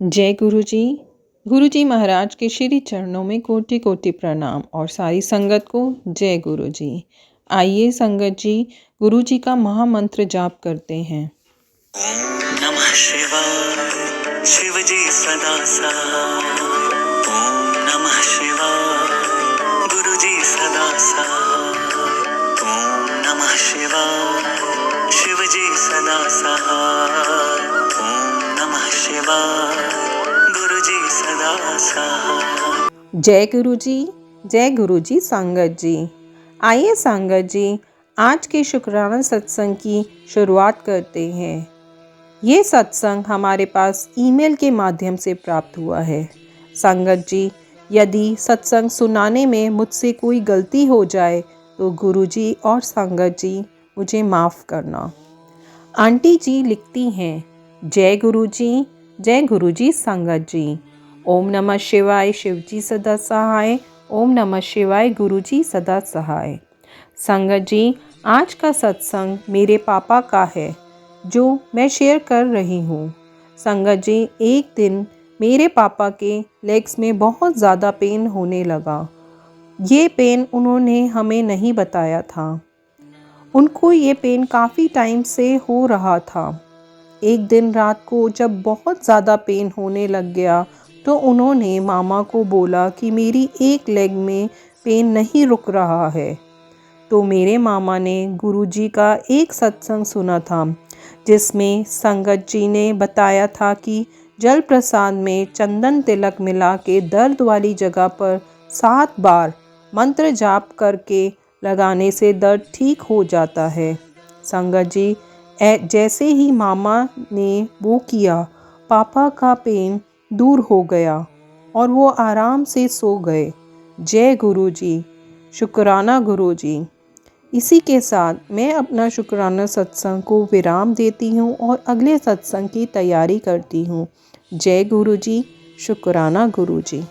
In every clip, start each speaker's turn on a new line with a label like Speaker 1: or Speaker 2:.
Speaker 1: जय गुरु जी। गुरु जी महाराज के श्री चरणों में कोटि कोटि प्रणाम और सारी संगत को जय गुरु जी। आइए संगत जी गुरु जी का महामंत्र जाप करते हैं।
Speaker 2: ओम नमः शिवाय शिव जी सदा सहाय। ओम नमः शिवाय गुरु जी सदा सहाय। ओम नमः शिवाय शिव जी सदा सहाय। ओम नमः शिवाय गुरु जी सदा सहाय।
Speaker 1: जय गुरु जी। जय गुरु जी। संगत जी आइए संगत जी आज के शुक्राना सत्संग की शुरुआत करते हैं। ये सत्संग हमारे पास ईमेल के माध्यम से प्राप्त हुआ है। संगत जी यदि सत्संग सुनाने में मुझसे कोई गलती हो जाए तो गुरुजी और संगत जी मुझे माफ़ करना। आंटी जी लिखती हैं, जय गुरुजी। जय गुरुजी। संगत जी ओम नमः शिवाय शिव जी सदा सहाय। ओम नमः शिवाय गुरुजी सदा सहाय। संगत जी आज का सत्संग मेरे पापा का है जो मैं शेयर कर रही हूँ। संगत जी एक दिन मेरे पापा के लेग्स में बहुत ज़्यादा पेन होने लगा। ये पेन उन्होंने हमें नहीं बताया था। उनको ये पेन काफ़ी टाइम से हो रहा था। एक दिन रात को जब बहुत ज़्यादा पेन होने लग गया तो उन्होंने मामा को बोला कि मेरी एक लेग में पेन नहीं रुक रहा है। तो मेरे मामा ने गुरुजी का एक सत्संग सुना था जिसमें संगत जी ने बताया था कि जल प्रसाद में चंदन तिलक मिला के दर्द वाली जगह पर 7 बार मंत्र जाप करके लगाने से दर्द ठीक हो जाता है। संगत जी जैसे ही मामा ने वो किया पापा का पेन दूर हो गया और वो आराम से सो गए। जय गुरु जी। शुक्राना गुरु जी। इसी के साथ मैं अपना शुक्राना सत्संग को विराम देती हूँ और अगले सत्संग की तैयारी करती हूँ। जय गुरु जी। शुक्राना गुरु जी।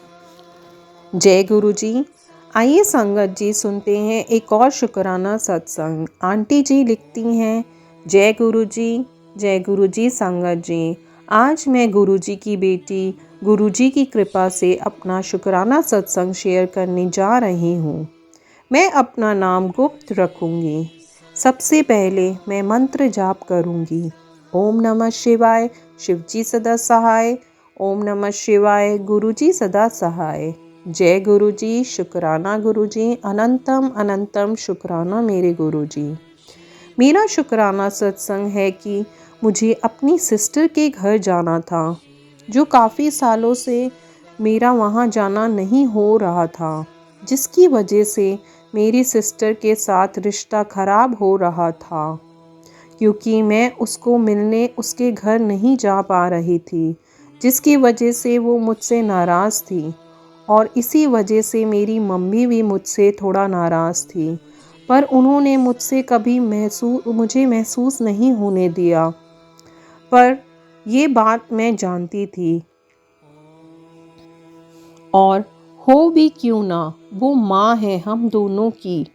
Speaker 1: जय गुरु जी। आइए संगत जी सुनते हैं एक और शुक्राना सत्संग। आंटी जी लिखती हैं, जय गुरु जी। जय गुरु जी। संगत जी आज मैं गुरु जी की बेटी गुरु जी की कृपा से अपना शुक्राना सत्संग शेयर करने जा रही हूँ। मैं अपना नाम गुप्त रखूँगी। सबसे पहले मैं मंत्र जाप करूँगी। ओम नमः शिवाय शिव जी सदा सहाय। ओम नमः शिवाय गुरु जी सदा सहाय। जय गुरु जी। शुक्राना गुरु जी। अनंतम अनंतम शुक्राना मेरे गुरु जी। मेरा शुक्राना सत्संग है कि मुझे अपनी सिस्टर के घर जाना था जो काफ़ी सालों से मेरा वहाँ जाना नहीं हो रहा था, जिसकी वजह से मेरी सिस्टर के साथ रिश्ता ख़राब हो रहा था क्योंकि मैं उसको मिलने उसके घर नहीं जा पा रही थी, जिसकी वजह से वो मुझसे नाराज़ थी और इसी वजह से मेरी मम्मी भी मुझसे थोड़ा नाराज़ थी। पर उन्होंने मुझसे कभी मुझे महसूस नहीं होने दिया। पर ये बात मैं जानती थी और हो भी क्यों ना, वो माँ है हम दोनों की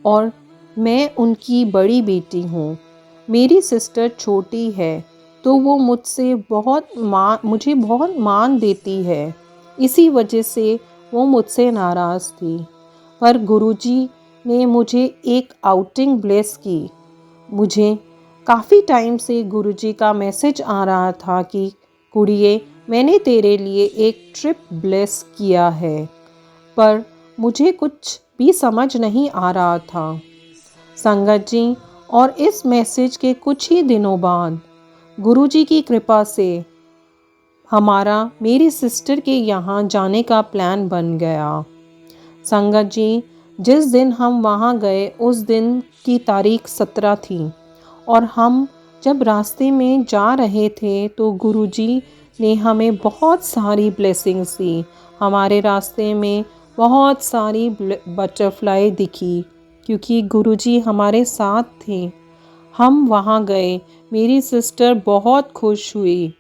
Speaker 1: और मैं उनकी बड़ी बेटी हूँ। मेरी सिस्टर छोटी है तो वो मुझे बहुत मान देती है, इसी वजह से वो मुझसे नाराज़ थी। पर गुरुजी ने मुझे एक आउटिंग ब्लेस की। मुझे काफ़ी टाइम से गुरुजी का मैसेज आ रहा था कि कुड़िए मैंने तेरे लिए एक ट्रिप ब्लेस किया है, पर मुझे कुछ भी समझ नहीं आ रहा था। संगत जी और इस मैसेज के कुछ ही दिनों बाद गुरुजी की कृपा से हमारा मेरी सिस्टर के यहाँ जाने का प्लान बन गया। संगत जी जिस दिन हम वहाँ गए उस दिन की तारीख 17 थी और हम जब रास्ते में जा रहे थे तो गुरुजी ने हमें बहुत सारी ब्लेसिंग्स दी। हमारे रास्ते में बहुत सारी बटरफ्लाई दिखी क्योंकि गुरुजी हमारे साथ थे। हम वहाँ गए, मेरी सिस्टर बहुत खुश हुई,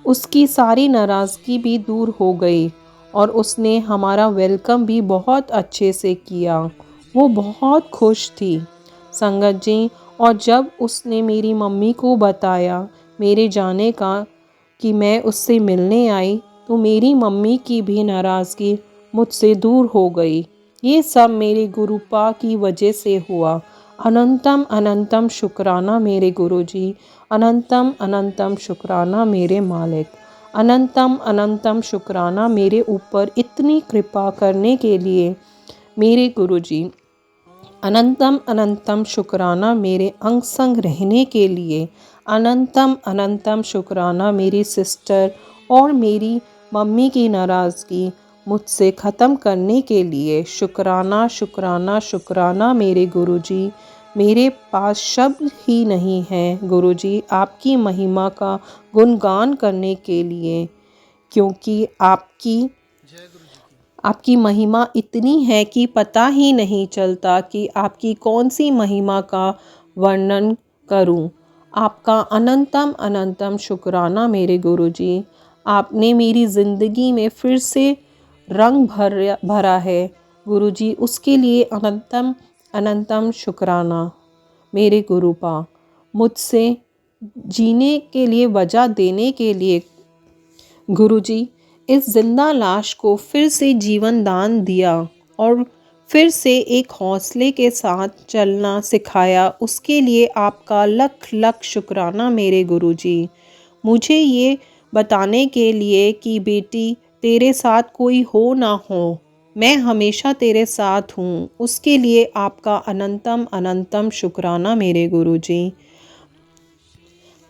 Speaker 1: उसकी सारी नाराज़गी भी दूर हो गई और उसने हमारा वेलकम भी बहुत अच्छे से किया। वो बहुत खुश थी संगत जी। और जब उसने मेरी मम्मी को बताया मेरे जाने का कि मैं उससे मिलने आई तो मेरी मम्मी की भी नाराज़गी मुझसे दूर हो गई। ये सब मेरे गुरुपा की वजह से हुआ। अनंतम अनंतम शुक्राना मेरे गुरुजी, अनंतम अनंतम शुक्राना मेरे मालिक, अनंतम अनंतम शुक्राना मेरे ऊपर इतनी कृपा करने के लिए मेरे गुरुजी, अनंतम अनंतम शुक्राना मेरे अंग संग रहने के लिए, अनंतम अनंतम शुक्राना मेरी सिस्टर और मेरी मम्मी की नाराज़गी मुझसे ख़त्म करने के लिए। शुक्राना शुक्राना शुक्राना मेरे गुरुजी। मेरे पास शब्द ही नहीं हैं गुरुजी आपकी महिमा का गुणगान करने के लिए, क्योंकि आपकी महिमा इतनी है कि पता ही नहीं चलता कि आपकी कौन सी महिमा का वर्णन करूं। आपका अनंतम अनंतम शुक्राना मेरे गुरुजी। आपने मेरी ज़िंदगी में फिर से रंग भरा है गुरुजी, उसके लिए अनंतम अनंतम शुक्राना मेरे गुरुपा। मुझसे जीने के लिए वजह देने के लिए गुरुजी, इस जिंदा लाश को फिर से जीवन दान दिया और फिर से एक हौसले के साथ चलना सिखाया, उसके लिए आपका लख लख शुक्राना मेरे गुरुजी। मुझे ये बताने के लिए कि बेटी तेरे साथ कोई हो ना हो, मैं हमेशा तेरे साथ हूँ, उसके लिए आपका अनंतम अनंतम शुक्राना मेरे गुरुजी।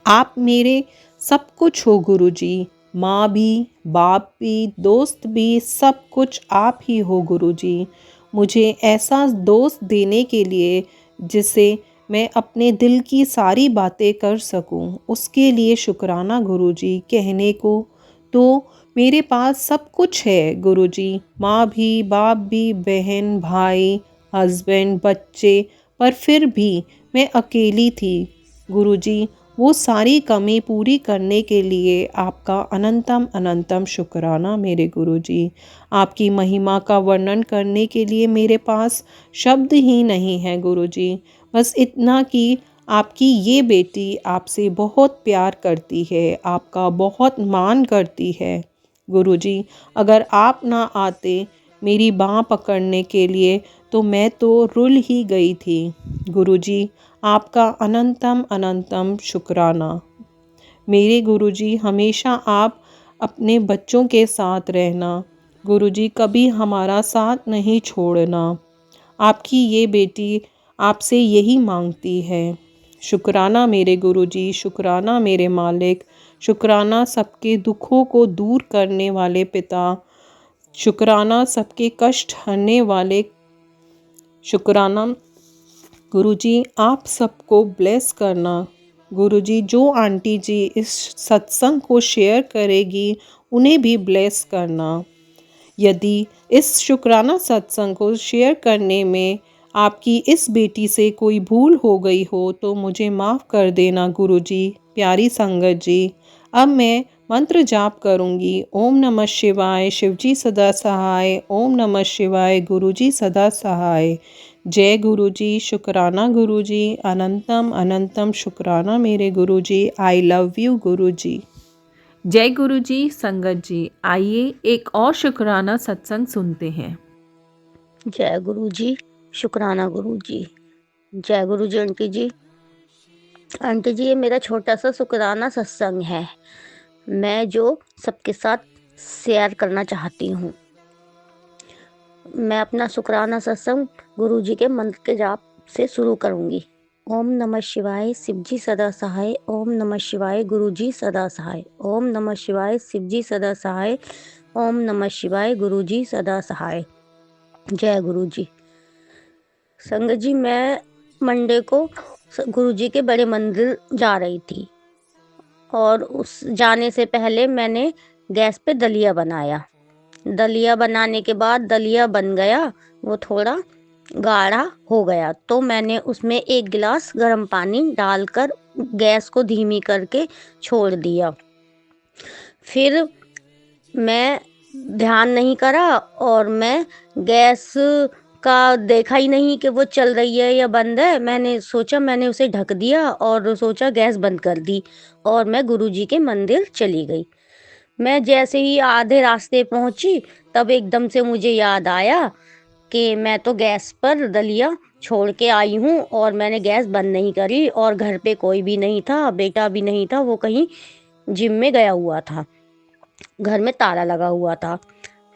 Speaker 1: आप मेरे सब कुछ हो गुरुजी, माँ भी, बाप भी, दोस्त भी, सब कुछ आप ही हो गुरुजी। मुझे ऐसा दोस्त देने के लिए जिसे मैं अपने दिल की सारी बातें कर सकूं, उसके लिए शुक्राना गुरुजी। कहने को तो मेरे पास सब कुछ है गुरुजी, माँ भी, बाप भी, बहन, भाई, हस्बैंड, बच्चे, पर फिर भी मैं अकेली थी गुरुजी। वो सारी कमी पूरी करने के लिए आपका अनंतम अनंतम शुक्राना मेरे गुरुजी। आपकी महिमा का वर्णन करने के लिए मेरे पास शब्द ही नहीं है गुरुजी। बस इतना कि आपकी ये बेटी आपसे बहुत प्यार करती है, आपका बहुत मान करती है गुरुजी। अगर आप ना आते मेरी बाँह पकड़ने के लिए तो मैं तो रुल ही गई थी गुरुजी। आपका अनंतम अनंतम शुक्राना मेरे गुरुजी। हमेशा आप अपने बच्चों के साथ रहना गुरुजी, कभी हमारा साथ नहीं छोड़ना। आपकी ये बेटी आपसे यही मांगती है। शुक्राना मेरे गुरुजी, शुक्राना मेरे मालिक, शुक्राना सबके दुखों को दूर करने वाले पिता, शुक्राना सबके कष्ट हरने वाले, शुक्राना गुरुजी आप सबको ब्लेस करना गुरुजी। जो आंटी जी इस सत्संग को शेयर करेगी उन्हें भी ब्लेस करना। यदि इस शुक्राना सत्संग को शेयर करने में आपकी इस बेटी से कोई भूल हो गई हो तो मुझे माफ़ कर देना गुरुजी। प्यारी संगत जी, अब मैं मंत्र जाप करूंगी। ओम नमः शिवाय, शिवजी सदा सहाय। ओम नमः शिवाय, गुरुजी सदा सहाय। जय गुरुजी, शुक्राना गुरुजी, अनंतम अनंतम शुक्राना मेरे गुरुजी। आई लव यू गुरुजी। जय गुरुजी। संगत जी, आइए एक और शुक्राना सत्संग सुनते हैं।
Speaker 3: जय गुरु जी, शुक्राना गुरु जी। जय गुरु जी आंटी जी। आंटी जी, ये मेरा छोटा सा शुक्राना सत्संग है, मैं जो सबके साथ शेयर करना चाहती हूँ। मैं अपना शुक्राना सत्संग गुरु जी के मंत्र के जाप से शुरू करूँगी। ओम नमः शिवाय, शिवजी सदा सहाय। ओम नमः शिवाय, गुरुजी सदा सहाय। ओम नमः शिवाय, शिवजी सदा सहाय। ओम नमः शिवाय, गुरुजी सदा सहाय। जय गुरु जी। संगत जी, मैं मंडे को गुरु जी के बड़े मंदिर जा रही थी और उस जाने से पहले मैंने गैस पे दलिया बनाया। दलिया बनाने के बाद दलिया बन गया, वो थोड़ा गाढ़ा हो गया, तो मैंने उसमें 1 गिलास गर्म पानी डालकर गैस को धीमी करके छोड़ दिया। फिर मैं ध्यान नहीं करा और मैं गैस का देखा ही नहीं कि वो चल रही है या बंद है। मैंने उसे ढक दिया और सोचा गैस बंद कर दी और मैं गुरुजी के मंदिर चली गई। मैं जैसे ही आधे रास्ते पहुंची तब एकदम से मुझे याद आया कि मैं तो गैस पर दलिया छोड़ के आई हूँ और मैंने गैस बंद नहीं करी और घर पे कोई भी नहीं था, बेटा भी नहीं था, वो कहीं जिम में गया हुआ था, घर में ताला लगा हुआ था।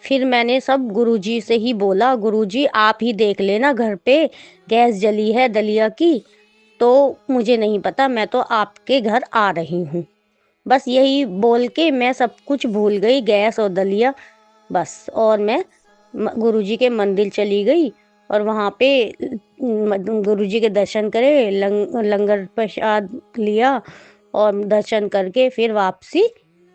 Speaker 3: फिर मैंने सब गुरुजी से ही बोला, गुरुजी आप ही देख लेना घर पे गैस जली है दलिया की, तो मुझे नहीं पता, मैं तो आपके घर आ रही हूँ। बस यही बोल के मैं सब कुछ भूल गई, गैस और दलिया बस। और मैं गुरुजी के मंदिर चली गई और वहाँ पे गुरुजी के दर्शन करे, लंगर प्रसाद लिया और दर्शन करके फिर वापसी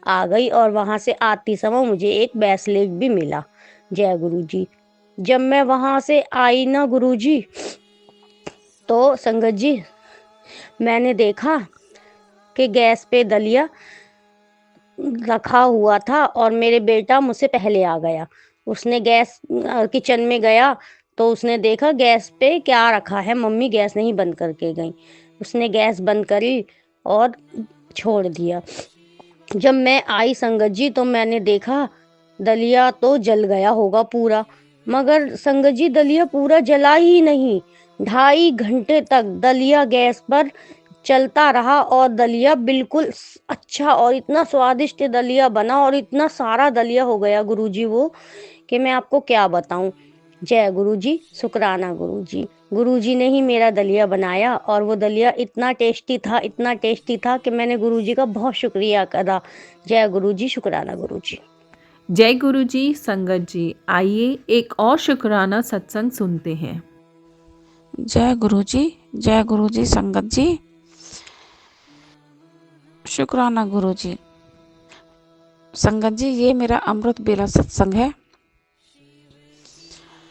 Speaker 3: आ गई। और वहाँ से आती समय मुझे एक ब्रेसलेट भी मिला। जय गुरुजी। जब मैं वहाँ से आई ना गुरुजी, तो संगत जी मैंने देखा कि गैस पे दलिया रखा हुआ था और मेरे बेटा मुझसे पहले आ गया। उसने गैस किचन में गया तो उसने देखा गैस पे क्या रखा है, मम्मी गैस नहीं बंद करके गई। उसने गैस बंद करी और छोड़ दिया। जब मैं आई संगत जी तो मैंने देखा दलिया तो जल गया होगा पूरा, मगर संगत जी दलिया पूरा जला ही नहीं। 2.5 घंटे तक दलिया गैस पर चलता रहा और दलिया बिल्कुल अच्छा और इतना स्वादिष्ट दलिया बना और इतना सारा दलिया हो गया गुरुजी वो, कि मैं आपको क्या बताऊं। जय गुरुजी, शुक्राना गुरुजी। गुरुजी ने ही मेरा दलिया बनाया और वो दलिया इतना टेस्टी था कि मैंने गुरुजी का बहुत शुक्रिया करा। जय गुरुजी, शुक्राना गुरुजी।
Speaker 1: जय गुरुजी संगत जी, आइए एक और शुक्राना सत्संग सुनते हैं।
Speaker 4: जय गुरुजी संगत जी, शुक्राना गुरुजी। संगत जी, ये मेरा अमृत बेला सत्संग है।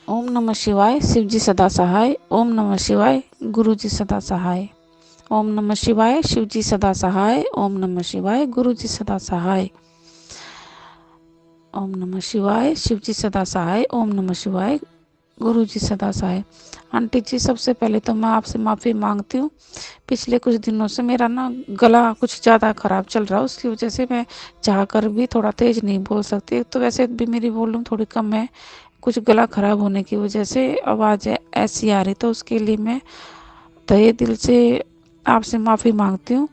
Speaker 4: ओम नमः शिवाय, शिव जी सदा सहाय। ओम नमः शिवाय, गुरु जी सदा सहाय। ओम नमः शिवाय, शिव जी सदा सहाय। ओम नमः शिवाय, गुरु जी सदा सहाय। ओम नमः शिवाय, शिव जी सदा सहाय। ओम नमः शिवाय, गुरु जी सदा सहाय। आंटी जी, सबसे पहले तो मैं आपसे माफ़ी मांगती हूँ। पिछले कुछ दिनों से मेरा ना गला कुछ ज़्यादा ख़राब चल रहा है, उसकी वजह से मैं चाहकर भी थोड़ा तेज़ नहीं बोल सकती। एक तो वैसे भी मेरी वॉल्यूम थोड़ी कम है, कुछ गला ख़राब होने की वजह से आवाज़ ऐसी आ रही, तो उसके लिए मैं तहे दिल से आपसे माफ़ी मांगती हूँ।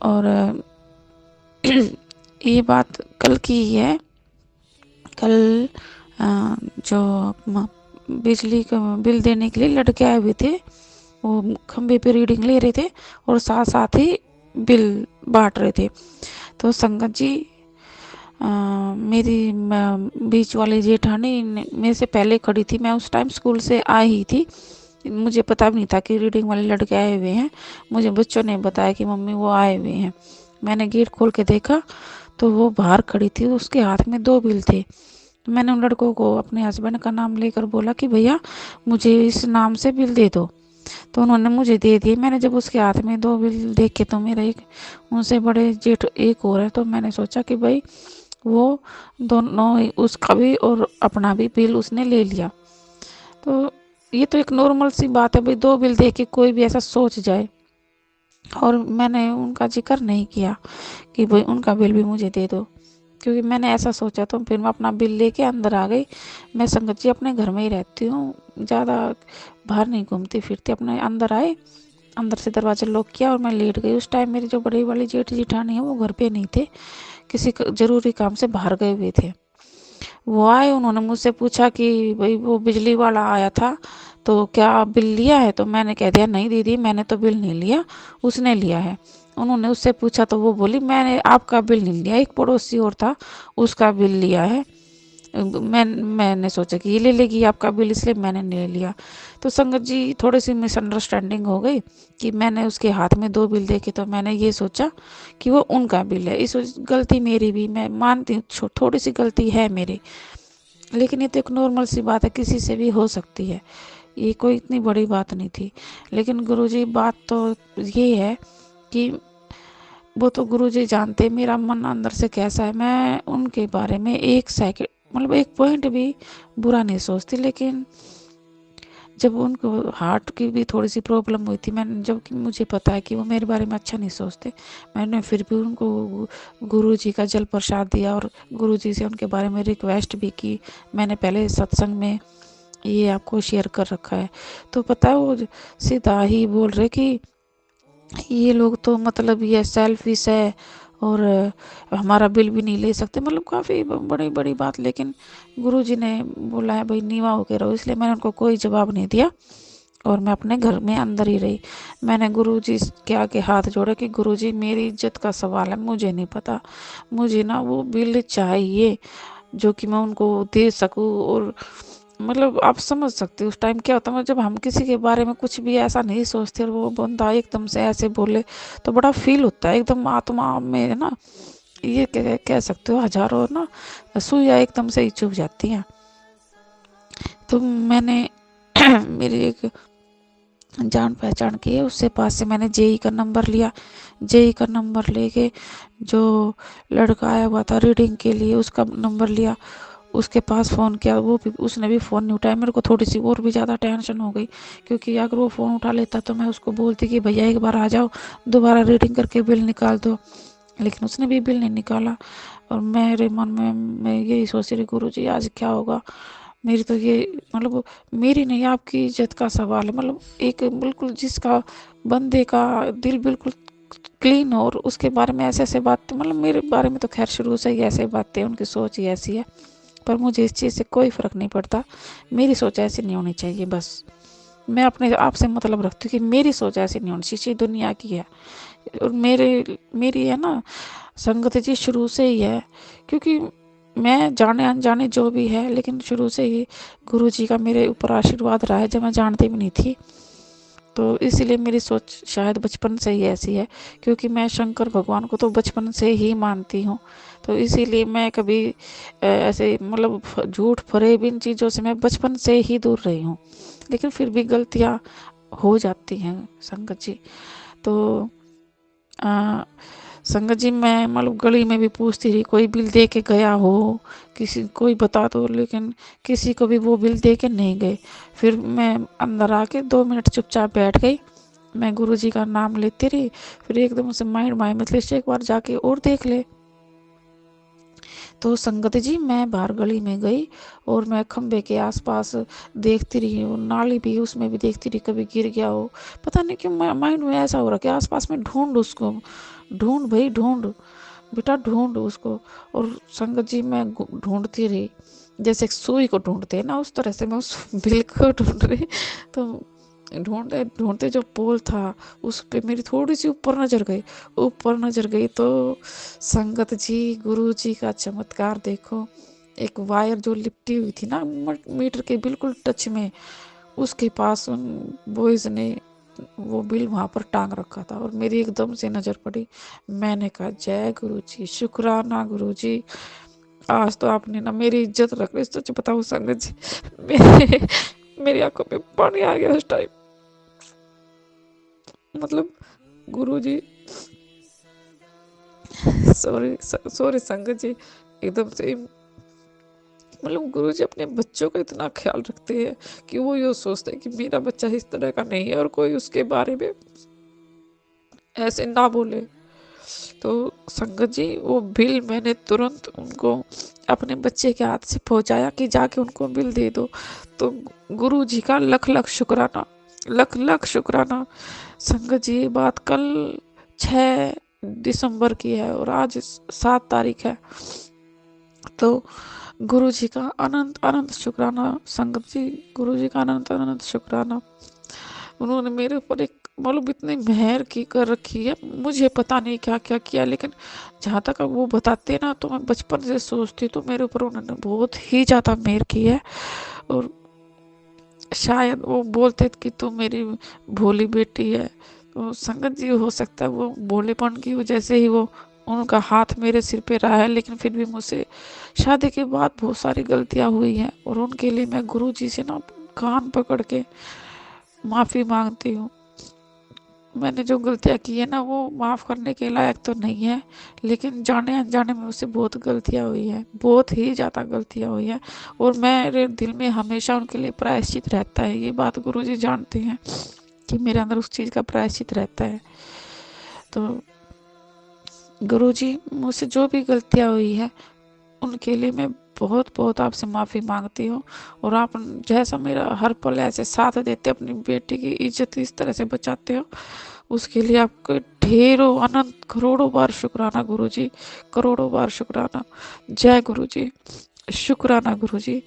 Speaker 4: और ये बात कल की ही है। कल जो बिजली का बिल देने के लिए लड़के आए हुए थे, वो खंबे पे रीडिंग ले रहे थे और साथ साथ ही बिल बांट रहे थे। तो संगत जी, मेरी बीच वाली जेठानी मेरे से पहले खड़ी थी। मैं उस टाइम स्कूल से आई ही थी, मुझे पता भी नहीं था कि रीडिंग वाले लड़के आए हुए हैं। मुझे बच्चों ने बताया कि मम्मी वो आए हुए हैं। मैंने गेट खोल के देखा तो वो बाहर खड़ी थी, उसके हाथ में 2 बिल थे। तो मैंने उन लड़कों को अपने हस्बैंड का नाम लेकर बोला कि भैया मुझे इस नाम से बिल दे दो। तो उन्होंने मुझे दे दिए। मैंने जब उसके हाथ में 2 बिल देखे तो मेरा एक उनसे बड़े जेठ एक और है, तो मैंने सोचा कि भाई वो दोनों, उसका भी और अपना भी बिल उसने ले लिया। तो ये तो एक नॉर्मल सी बात है भाई, 2 बिल देख के कोई भी ऐसा सोच जाए। और मैंने उनका जिक्र नहीं किया कि भाई उनका बिल भी मुझे दे दो, क्योंकि मैंने ऐसा सोचा। तो फिर मैं अपना बिल लेके अंदर आ गई। मैं संगत जी अपने घर में ही रहती हूँ, ज़्यादा बाहर नहीं घूमती फिरती। अपने अंदर आए, अंदर से दरवाज़ा लॉक किया और मैं लेट गई। उस टाइम मेरी जो बड़ी वाली जेठ जिठानी है वो घर पे नहीं थे, किसी ज़रूरी काम से बाहर गए हुए थे। वो आए, उन्होंने मुझसे पूछा कि भाई वो बिजली वाला आया था तो क्या बिल लिया है? तो मैंने कह दिया नहीं दीदी, मैंने तो बिल नहीं लिया, उसने लिया है। उन्होंने उससे पूछा तो वो बोली मैंने आपका बिल नहीं लिया, एक पड़ोसी और था उसका बिल लिया है। मैंने सोचा कि ये ले लेगी आपका बिल, इसलिए मैंने ले लिया। तो संगत जी, थोड़ी सी मिसअंडरस्टैंडिंग हो गई कि मैंने उसके हाथ में 2 बिल देखे तो मैंने ये सोचा कि वो उनका बिल है। इस गलती मेरी भी, मैं मानती हूँ थोड़ी सी गलती है मेरी, लेकिन ये तो एक नॉर्मल सी बात है, किसी से भी हो सकती है, ये कोई इतनी बड़ी बात नहीं थी। लेकिन गुरुजी, बात तो ये है कि वो तो गुरुजी जानते मेरा मन अंदर से कैसा है। मैं उनके बारे में 1 सेकंड मतलब एक पॉइंट भी बुरा नहीं सोचती। लेकिन जब उनको हार्ट की भी थोड़ी सी प्रॉब्लम हुई थी, मैंने जब कि मुझे पता है कि वो मेरे बारे में अच्छा नहीं सोचते, मैंने फिर भी उनको गुरुजी का जल प्रसाद दिया और गुरुजी से उनके बारे में रिक्वेस्ट भी की। मैंने पहले सत्संग में ये आपको शेयर कर रखा है। तो पता है वो सीधा ही बोल रहे कि ये लोग तो मतलब ये सेल्फिश है और हमारा बिल भी नहीं ले सकते, मतलब काफ़ी बड़ी बड़ी बात। लेकिन गुरुजी ने बोला है भाई नीवा होके रहो, इसलिए मैंने उनको कोई जवाब नहीं दिया और मैं अपने घर में अंदर ही रही। मैंने गुरुजी के आगे हाथ जोड़े कि गुरुजी मेरी इज्जत का सवाल है, मुझे नहीं पता, मुझे ना वो बिल चाहिए जो कि मैं उनको दे सकूं। और मतलब आप समझ सकते हो उस टाइम क्या होता है, जब हम किसी के बारे में कुछ भी ऐसा नहीं सोचते और वो बंदा एकदम से ऐसे बोले तो बड़ा फील होता है, एकदम आत्मा में ना ये कह सकते हो हजारों ना सुइयां एकदम से ही चुभ जाती हैं। तो मैंने मेरी एक जान पहचान की है, उससे पास से मैंने जेई का नंबर लिया। जेई का नंबर लेके जो लड़का आया हुआ था रीडिंग के लिए उसका नंबर लिया, उसके पास फ़ोन किया, वो भी उसने भी फ़ोन नहीं उठाया। मेरे को थोड़ी सी और भी ज़्यादा टेंशन हो गई, क्योंकि अगर वो फ़ोन उठा लेता तो मैं उसको बोलती कि भैया एक बार आ जाओ, दोबारा रीडिंग करके बिल निकाल दो। लेकिन उसने भी बिल नहीं निकाला और मेरे मन में मैं यही सोच रही गुरुजी आज क्या होगा। मेरी तो ये मतलब मेरी नहीं आपकी इज्जत का सवाल है। मतलब एक बिल्कुल जिसका बंदे का दिल बिल्कुल क्लीन हो और उसके बारे में ऐसे ऐसे बातें, मतलब मेरे बारे में तो खैर शुरू से ही ऐसे बातें, उनकी सोच ही ऐसी है। पर मुझे इस चीज़ से कोई फ़र्क नहीं पड़ता, मेरी सोच ऐसी नहीं होनी चाहिए। बस मैं अपने आप से मतलब रखती हूँ कि मेरी सोच ऐसी नहीं होनी चाहिए, दुनिया की है। और मेरी है ना संगत जी शुरू से ही है, क्योंकि मैं जाने अनजाने जो भी है, लेकिन शुरू से ही गुरु जी का मेरे ऊपर आशीर्वाद रहा है जब मैं जानती भी नहीं थी। तो इसीलिए मेरी सोच शायद बचपन से ही ऐसी है, क्योंकि मैं शंकर भगवान को तो बचपन से ही मानती हूँ। तो इसीलिए मैं कभी ऐसे मतलब झूठ फरेब इन चीज़ों से मैं बचपन से ही दूर रही हूँ। लेकिन फिर भी गलतियाँ हो जाती हैं संगत जी। तो संगत जी मैं मतलब गली में भी पूछती रही, कोई बिल दे के गया हो, किसी कोई बता दो, लेकिन किसी को भी वो बिल दे के नहीं गए। फिर मैं अंदर आके 2 मिनट चुपचाप बैठ गई, मैं गुरुजी का नाम लेती रही। फिर एकदम से माइंड माई मतलब से एक बार जाके और देख ले। तो संगत जी मैं बाहर गली में गई और मैं खंबे के आसपास देखती रही हूँ, नाली भी उसमें भी देखती रही, कभी गिर गया हो। पता नहीं क्यों माइंड में ऐसा हो रहा कि आसपास में ढूंढ उसको, ढूंढ भाई ढूंढ, बेटा ढूंढ उसको। और संगत जी मैं ढूंढती रही, जैसे एक सुई को ढूंढते हैं ना उस तरह से मैं उस बिल को ढूंढ रही। तो ढूंढते ढूंढते जो पोल था उस पे मेरी थोड़ी सी ऊपर नजर गई तो संगत जी गुरु जी का चमत्कार देखो। एक वायर जो लिपटी हुई थी ना मीटर के बिल्कुल टच में, उसके पास उन बॉयज ने वो बिल वहाँ पर टांग रखा था और मेरी एकदम से नज़र पड़ी। मैंने कहा जय गुरुजी, शुक्राना गुरुजी, आज तो आपने ना मेरी इज्जत रख ली। सच बताऊं संगत जी, मेरी आंखों में पानी आ गया उस टाइम। मतलब गुरुजी सॉरी संगत जी, एकदम से मतलब गुरुजी अपने बच्चों का इतना ख्याल रखते हैं कि वो ये सोचते हैं कि मेरा बच्चा इस तरह का नहीं है और कोई उसके बारे में ऐसे ना बोले। तो संगत जी वो बिल मैंने तुरंत उनको अपने बच्चे के हाथ से पहुंचाया कि जाके उनको बिल दे दो। तो गुरु जी का लख लख शुक्राना, लख लख शुक्राना। संगत जी ये बात कल 6 दिसंबर की है और आज 7 तारीख है। तो गुरु जी का अनंत अनंत शुक्राना संगत जी, गुरु जी का अनंत अनंत शुक्राना। उन्होंने मेरे ऊपर एक मतलब इतनी मेहर की कर रखी है, मुझे पता नहीं क्या क्या किया, लेकिन जहाँ तक वो बताते ना तो मैं बचपन से सोचती तो मेरे ऊपर उन्होंने बहुत ही ज़्यादा मेहर की है। और शायद वो बोलते कि तू मेरी भोली बेटी है। तो संगत जी हो सकता है वो भोलेपन की वजह से ही वो उनका हाथ मेरे सिर पे रहा है, लेकिन फिर भी मुझसे शादी के बाद बहुत सारी गलतियाँ हुई हैं और उनके लिए मैं गुरु जी से ना कान पकड़ के माफ़ी मांगती हूँ। मैंने जो गलतियाँ की है ना वो माफ़ करने के लायक तो नहीं है, लेकिन जाने अनजाने में मुझसे बहुत गलतियाँ हुई हैं, बहुत ही ज़्यादा गलतियाँ हुई हैं और मेरे दिल में हमेशा उनके लिए प्रायश्चित रहता है। ये बात गुरुजी जानते हैं कि मेरे अंदर उस चीज़ का प्रायश्चित रहता है। तो गुरुजी, मुझसे जो भी गलतियाँ हुई है उनके लिए मैं बहुत बहुत आपसे माफ़ी मांगती हूँ और आप जैसा मेरा हर पल ऐसे साथ देते, अपनी बेटी की इज्जत इस तरह से बचाते हो, उसके लिए आपको ढेरों अनंत करोड़ों बार शुक्राना गुरुजी, करोड़ों बार शुक्राना। जय गुरुजी, शुक्राना गुरुजी।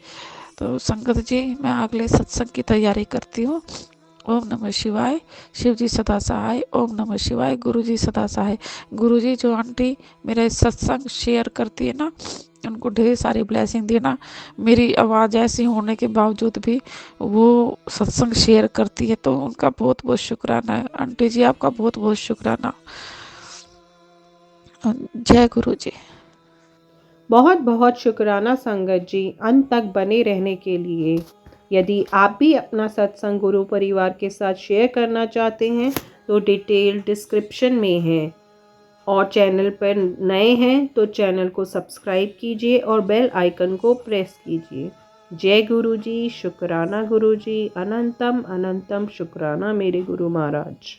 Speaker 4: तो संगत जी, मैं अगले सत्संग की तैयारी करती हूँ। ओम नमः शिवाय, शिव जी सदा सहाय। ओम नमः शिवाय, गुरु जी सदा सहाय। गुरु जी, जो आंटी मेरा सत्संग शेयर करती है ना, उनको ढेर सारी ब्लेसिंग देना। मेरी आवाज़ ऐसी होने के बावजूद भी वो सत्संग शेयर करती है, तो उनका बहुत बहुत शुक्राना है। आंटी जी, आपका बहुत बहुत शुक्राना। जय गुरु जी।
Speaker 1: बहुत बहुत शुक्राना संगत जी, अंत तक बने रहने के लिए। यदि आप भी अपना सत्संग गुरु परिवार के साथ शेयर करना चाहते हैं तो डिटेल डिस्क्रिप्शन में है, और चैनल पर नए हैं तो चैनल को सब्सक्राइब कीजिए और बेल आइकन को प्रेस कीजिए। जय गुरु जी, शुक्राना गुरु जी, अनंतम अनंतम शुक्राना मेरे गुरु महाराज।